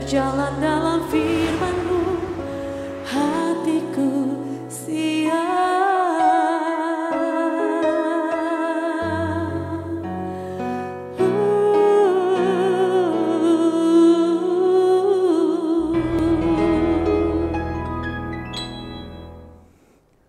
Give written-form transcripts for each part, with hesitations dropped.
berjalan dalam firman-Mu, hatiku siap.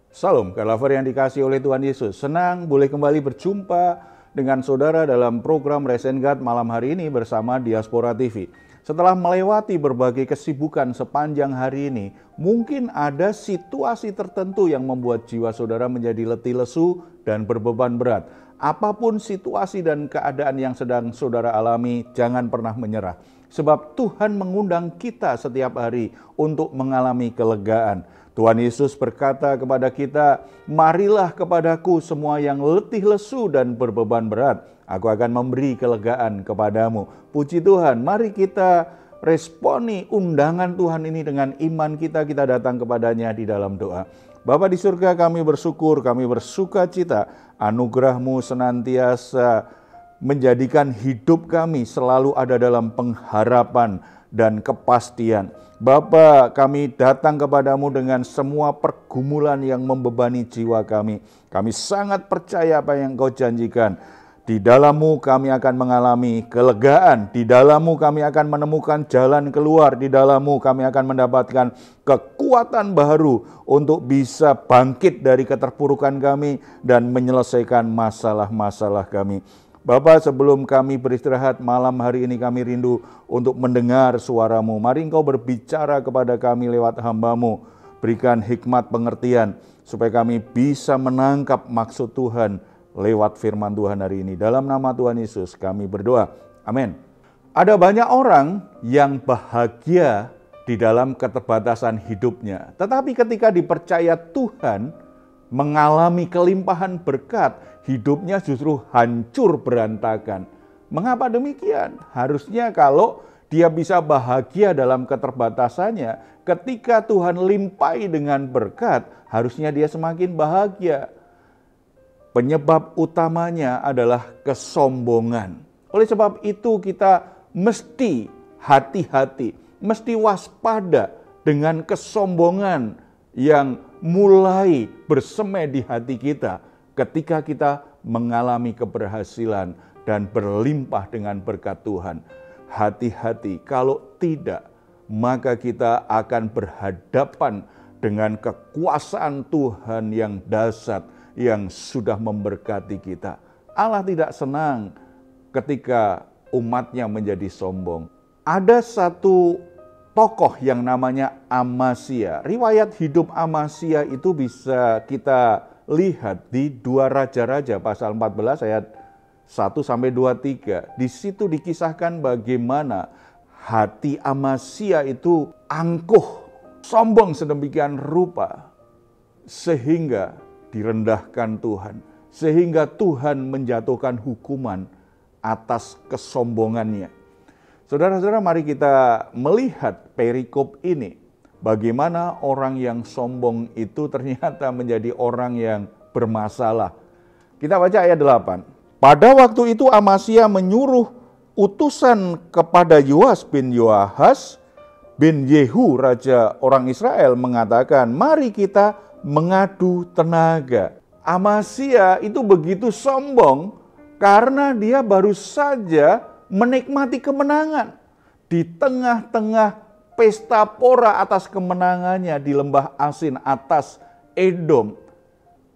Salam, Kak Lover yang dikasihi oleh Tuhan Yesus. Senang boleh kembali berjumpa dengan saudara dalam program Rise and God malam hari ini bersama Diaspora TV. Setelah melewati berbagai kesibukan sepanjang hari ini, mungkin ada situasi tertentu yang membuat jiwa saudara menjadi letih lesu dan berbeban berat. Apapun situasi dan keadaan yang sedang saudara alami, jangan pernah menyerah. Sebab Tuhan mengundang kita setiap hari untuk mengalami kelegaan. Tuhan Yesus berkata kepada kita, "Marilah kepadaku semua yang letih lesu dan berbeban berat, aku akan memberi kelegaan kepadamu." Puji Tuhan, mari kita responi undangan Tuhan ini dengan iman kita datang kepadanya di dalam doa. Bapa di surga, kami bersyukur, kami bersuka cita, anugerah-Mu senantiasa menjadikan hidup kami selalu ada dalam pengharapan dan kepastian. Bapa, kami datang kepadamu dengan semua pergumulan yang membebani jiwa kami. Kami sangat percaya apa yang Kau janjikan. Di dalam-Mu kami akan mengalami kelegaan. Di dalam-Mu kami akan menemukan jalan keluar. Di dalam-Mu kami akan mendapatkan kekuatan baru untuk bisa bangkit dari keterpurukan kami dan menyelesaikan masalah-masalah kami. Bapa, sebelum kami beristirahat malam hari ini, kami rindu untuk mendengar suara-Mu. Mari Engkau berbicara kepada kami lewat hamba-Mu. Berikan hikmat pengertian supaya kami bisa menangkap maksud Tuhan lewat firman Tuhan hari ini. Dalam nama Tuhan Yesus kami berdoa. Amin. Ada banyak orang yang bahagia di dalam keterbatasan hidupnya. Tetapi ketika dipercaya Tuhan, mengalami kelimpahan berkat, hidupnya justru hancur berantakan. Mengapa demikian? Harusnya kalau dia bisa bahagia dalam keterbatasannya, ketika Tuhan limpahi dengan berkat, harusnya dia semakin bahagia. Penyebab utamanya adalah kesombongan. Oleh sebab itu kita mesti hati-hati, mesti waspada dengan kesombongan yang mulai bersemedi di hati kita ketika kita mengalami keberhasilan dan berlimpah dengan berkat Tuhan. Hati-hati, kalau tidak, maka kita akan berhadapan dengan kekuasaan Tuhan yang dahsyat yang sudah memberkati kita. Allah tidak senang ketika umatnya menjadi sombong. Ada satu tokoh yang namanya Amasya. Riwayat hidup Amasya itu bisa kita lihat di 2 Raja-Raja pasal 14 ayat 1-23. Di situ dikisahkan bagaimana hati Amasya itu angkuh, sombong sedemikian rupa sehingga direndahkan Tuhan, sehingga Tuhan menjatuhkan hukuman atas kesombongannya. Saudara-saudara, mari kita melihat perikop ini. Bagaimana orang yang sombong itu ternyata menjadi orang yang bermasalah. Kita baca ayat 8. Pada waktu itu Amasya menyuruh utusan kepada Yoas bin Yoahas bin Yehu, raja orang Israel, mengatakan, "Mari kita mengadu tenaga." Amasya itu begitu sombong karena dia baru saja menikmati kemenangan di tengah-tengah pesta pora atas kemenangannya di lembah Asin atas Edom.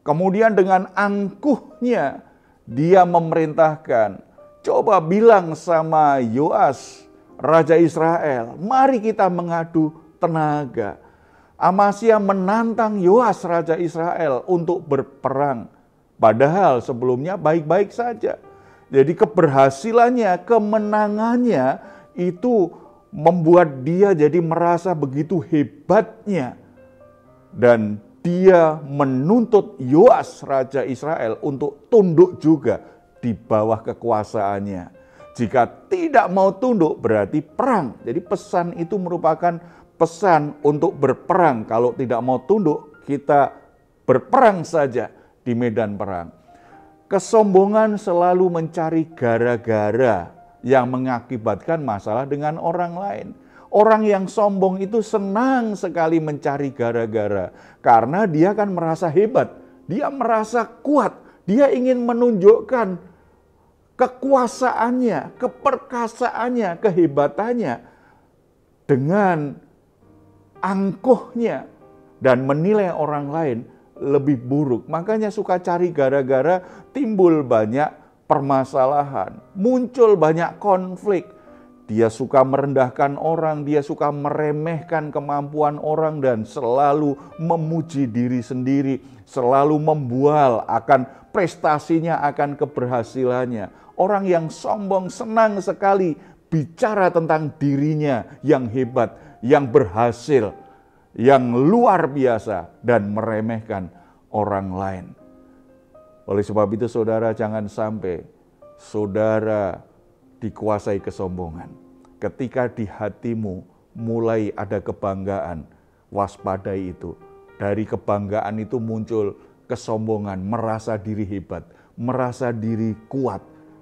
Kemudian dengan angkuhnya dia memerintahkan, "Coba bilang sama Yoas, raja Israel, mari kita mengadu tenaga." Amasya menantang Yoas, raja Israel, untuk berperang. Padahal sebelumnya baik-baik saja. Jadi keberhasilannya, kemenangannya itu membuat dia jadi merasa begitu hebatnya. Dan dia menuntut Yoas, raja Israel, untuk tunduk juga di bawah kekuasaannya. Jika tidak mau tunduk berarti perang. Jadi pesan itu merupakan pesan untuk berperang. Kalau tidak mau tunduk, kita berperang saja di medan perang. Kesombongan selalu mencari gara-gara yang mengakibatkan masalah dengan orang lain. Orang yang sombong itu senang sekali mencari gara-gara. Karena dia kan merasa hebat, dia merasa kuat, dia ingin menunjukkan kekuasaannya, keperkasaannya, kehebatannya dengan angkuhnya dan menilai orang lain lebih buruk. Makanya suka cari gara-gara, timbul banyak permasalahan, muncul banyak konflik. Dia suka merendahkan orang, dia suka meremehkan kemampuan orang dan selalu memuji diri sendiri, selalu membual akan prestasinya, akan keberhasilannya. Orang yang sombong senang sekali bicara tentang dirinya yang hebat, yang berhasil, yang luar biasa dan meremehkan orang lain. Oleh sebab itu saudara, jangan sampai saudara dikuasai kesombongan. Ketika di hatimu mulai ada kebanggaan, waspadai itu. Dari kebanggaan itu muncul kesombongan, merasa diri hebat, merasa diri kuat.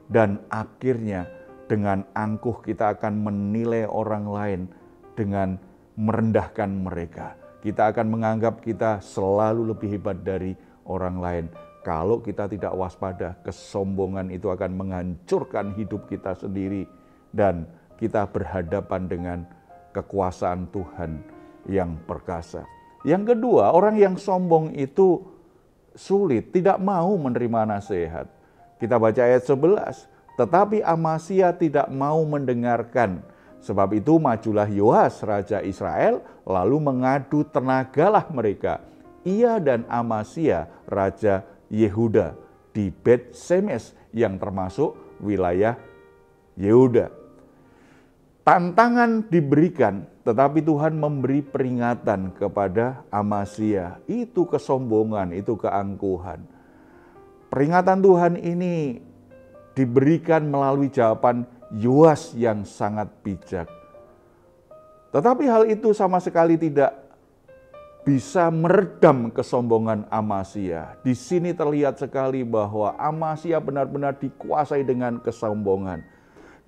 Dan akhirnya dengan angkuh kita akan menilai orang lain dengan merendahkan mereka. Kita akan menganggap kita selalu lebih hebat dari orang lain. Kalau kita tidak waspada, kesombongan itu akan menghancurkan hidup kita sendiri dan kita berhadapan dengan kekuasaan Tuhan yang perkasa. Yang kedua, orang yang sombong itu sulit, tidak mau menerima nasihat. Kita baca ayat 11, tetapi Amasya tidak mau mendengarkan. Sebab itu majulah Yoas raja Israel, lalu mengadu tenagalah mereka, ia dan Amasya raja Yehuda di Bet Semes yang termasuk wilayah Yehuda. Tantangan diberikan, tetapi Tuhan memberi peringatan kepada Amasya. Itu kesombongan, itu keangkuhan. Peringatan Tuhan ini diberikan melalui jawaban Yoas yang sangat bijak. Tetapi hal itu sama sekali tidak bisa meredam kesombongan Amasya. Di sini terlihat sekali bahwa Amasya benar-benar dikuasai dengan kesombongan.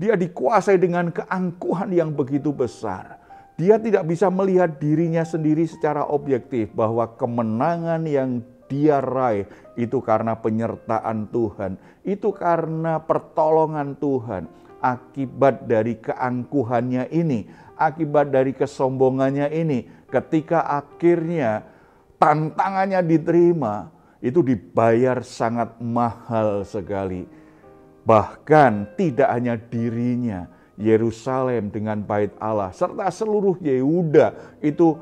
Dia dikuasai dengan keangkuhan yang begitu besar. Dia tidak bisa melihat dirinya sendiri secara objektif bahwa kemenangan yang dia raih itu karena penyertaan Tuhan. Itu karena pertolongan Tuhan. Akibat dari keangkuhannya ini, akibat dari kesombongannya ini, ketika akhirnya tantangannya diterima, itu dibayar sangat mahal sekali. Bahkan tidak hanya dirinya, Yerusalem dengan bait Allah, serta seluruh Yehuda itu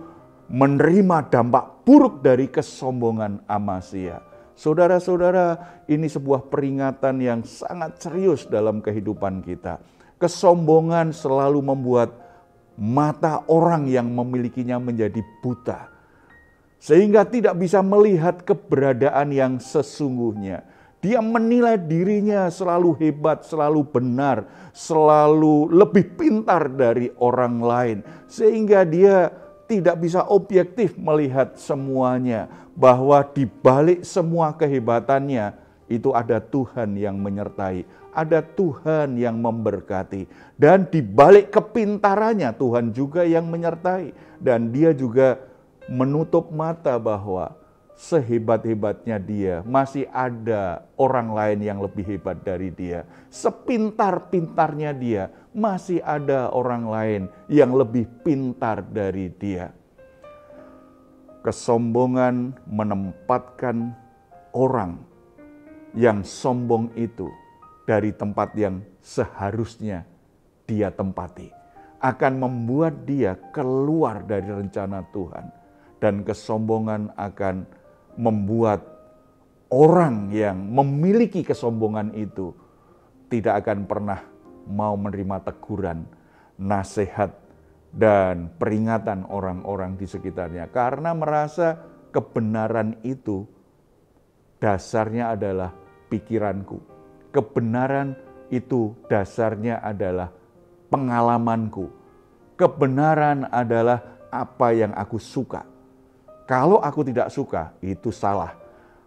menerima dampak buruk dari kesombongan Amasya. Saudara-saudara, ini sebuah peringatan yang sangat serius dalam kehidupan kita. Kesombongan selalu membuat mata orang yang memilikinya menjadi buta, sehingga tidak bisa melihat keberadaan yang sesungguhnya. Dia menilai dirinya selalu hebat, selalu benar, selalu lebih pintar dari orang lain. Sehingga dia tidak bisa objektif melihat semuanya. Bahwa di balik semua kehebatannya itu ada Tuhan yang menyertai. Ada Tuhan yang memberkati. Dan di balik kepintarannya Tuhan juga yang menyertai. Dan dia juga menutup mata bahwa sehebat-hebatnya dia, masih ada orang lain yang lebih hebat dari dia. Sepintar-pintarnya dia, masih ada orang lain yang lebih pintar dari dia. Kesombongan menempatkan orang yang sombong itu dari tempat yang seharusnya dia tempati. Akan membuat dia keluar dari rencana Tuhan. Dan kesombongan akan membuat orang yang memiliki kesombongan itu tidak akan pernah mau menerima teguran, nasihat, dan peringatan orang-orang di sekitarnya. Karena merasa kebenaran itu dasarnya adalah pikiranku. Kebenaran itu dasarnya adalah pengalamanku. Kebenaran adalah apa yang aku suka. Kalau aku tidak suka, itu salah.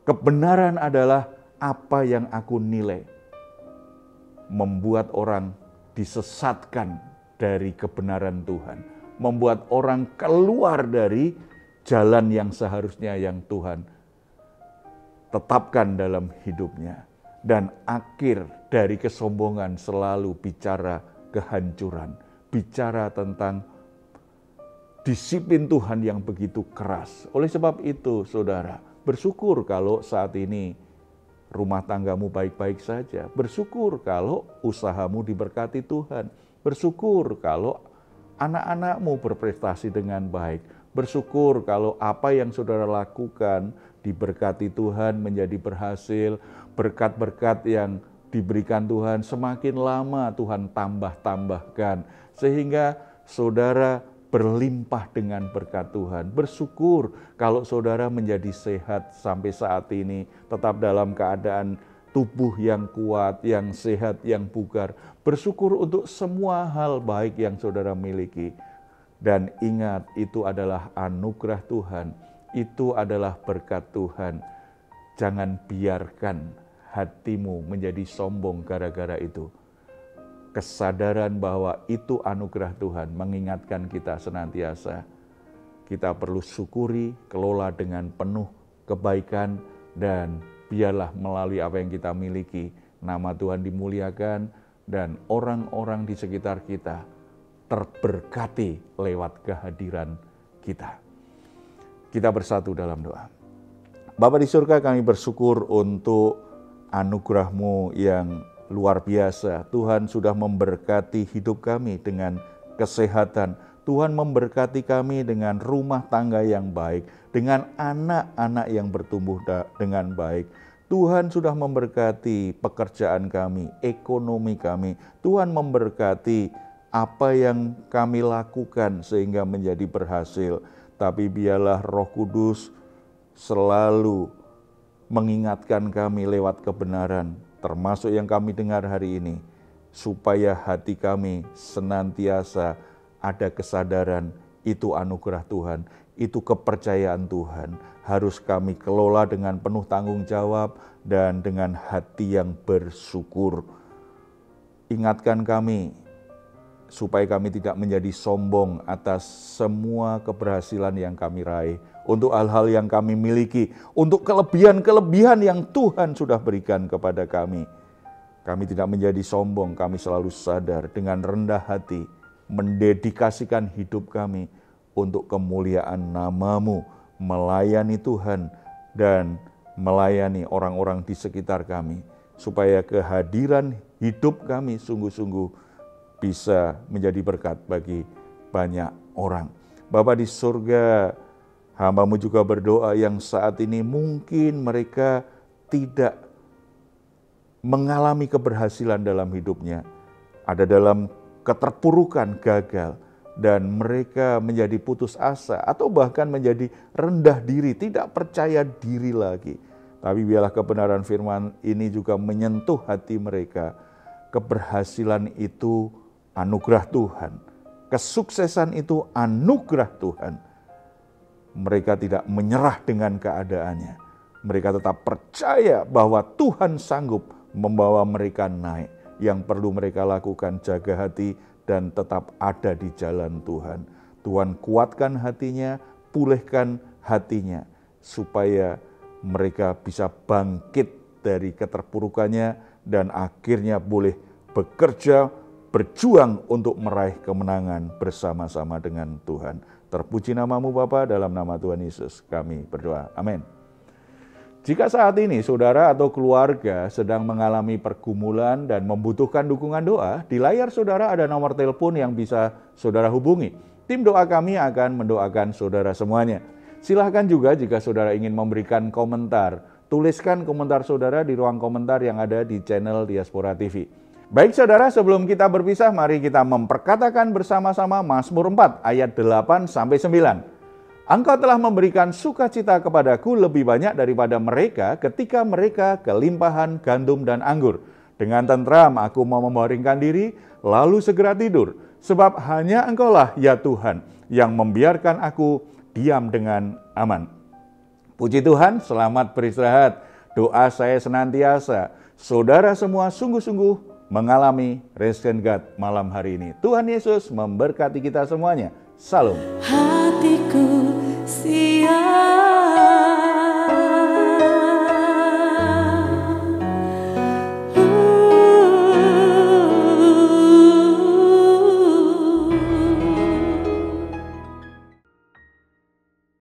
Kebenaran adalah apa yang aku nilai. Membuat orang disesatkan dari kebenaran Tuhan. membuat orang keluar dari jalan yang seharusnya yang Tuhan tetapkan dalam hidupnya. Dan akhir dari kesombongan selalu bicara kehancuran, bicara tentang disiplin Tuhan yang begitu keras. Oleh sebab itu, saudara, bersyukur kalau saat ini rumah tanggamu baik-baik saja. Bersyukur kalau usahamu diberkati Tuhan. Bersyukur kalau anak-anakmu berprestasi dengan baik. Bersyukur kalau apa yang saudara lakukan diberkati Tuhan, menjadi berhasil. Berkat-berkat yang diberikan Tuhan semakin lama Tuhan tambah-tambahkan. Sehingga saudara berlimpah dengan berkat Tuhan. Bersyukur kalau saudara menjadi sehat sampai saat ini, tetap dalam keadaan tubuh yang kuat, yang sehat, yang bugar. Bersyukur untuk semua hal baik yang saudara miliki. Dan ingat, itu adalah anugerah Tuhan, itu adalah berkat Tuhan. Jangan biarkan hatimu menjadi sombong gara-gara itu. Kesadaran bahwa itu anugerah Tuhan mengingatkan kita senantiasa. Kita perlu syukuri, kelola dengan penuh kebaikan, dan biarlah melalui apa yang kita miliki, nama Tuhan dimuliakan, dan orang-orang di sekitar kita terberkati lewat kehadiran kita. Kita bersatu dalam doa. Bapa di surga, kami bersyukur untuk anugerah-Mu yang luar biasa. Tuhan sudah memberkati hidup kami dengan kesehatan. Tuhan memberkati kami dengan rumah tangga yang baik, dengan anak-anak yang bertumbuh dengan baik. Tuhan sudah memberkati pekerjaan kami, ekonomi kami. Tuhan memberkati apa yang kami lakukan sehingga menjadi berhasil. Tapi biarlah Roh Kudus selalu mengingatkan kami lewat kebenaran, termasuk yang kami dengar hari ini, supaya hati kami senantiasa ada kesadaran itu anugerah Tuhan, itu kepercayaan Tuhan, harus kami kelola dengan penuh tanggung jawab dan dengan hati yang bersyukur. Ingatkan kami supaya kami tidak menjadi sombong atas semua keberhasilan yang kami raih, untuk hal-hal yang kami miliki, untuk kelebihan-kelebihan yang Tuhan sudah berikan kepada kami. Kami tidak menjadi sombong, kami selalu sadar dengan rendah hati, mendedikasikan hidup kami untuk kemuliaan nama-Mu, melayani Tuhan dan melayani orang-orang di sekitar kami, supaya kehadiran hidup kami sungguh-sungguh bisa menjadi berkat bagi banyak orang. Bapa di surga, hamba-Mu juga berdoa yang saat ini mungkin mereka tidak mengalami keberhasilan dalam hidupnya, ada dalam keterpurukan, gagal, dan mereka menjadi putus asa atau bahkan menjadi rendah diri, tidak percaya diri lagi. Tapi biarlah kebenaran firman ini juga menyentuh hati mereka. Keberhasilan itu anugerah Tuhan, kesuksesan itu anugerah Tuhan. Mereka tidak menyerah dengan keadaannya. Mereka tetap percaya bahwa Tuhan sanggup membawa mereka naik. Yang perlu mereka lakukan, jaga hati dan tetap ada di jalan Tuhan. Tuhan kuatkan hatinya, pulihkan hatinya, supaya mereka bisa bangkit dari keterpurukannya dan akhirnya boleh bekerja, berjuang untuk meraih kemenangan bersama-sama dengan Tuhan. Terpuji nama-Mu Bapa, dalam nama Tuhan Yesus kami berdoa. Amin. Jika saat ini saudara atau keluarga sedang mengalami pergumulan dan membutuhkan dukungan doa, di layar saudara ada nomor telepon yang bisa saudara hubungi. Tim doa kami akan mendoakan saudara semuanya. Silahkan juga jika saudara ingin memberikan komentar, tuliskan komentar saudara di ruang komentar yang ada di channel Diaspora TV. Baik saudara, sebelum kita berpisah, mari kita memperkatakan bersama-sama Mazmur 4 ayat 8-9. Engkau telah memberikan sukacita kepadaku lebih banyak daripada mereka ketika mereka kelimpahan gandum dan anggur. Dengan tentram aku mau membaringkan diri, lalu segera tidur. Sebab hanya Engkaulah ya Tuhan yang membiarkan aku diam dengan aman. Puji Tuhan, selamat beristirahat. Doa saya senantiasa, saudara semua sungguh-sungguh mengalami Rest and God malam hari ini. Tuhan Yesus memberkati kita semuanya. Salam. Hatiku siap.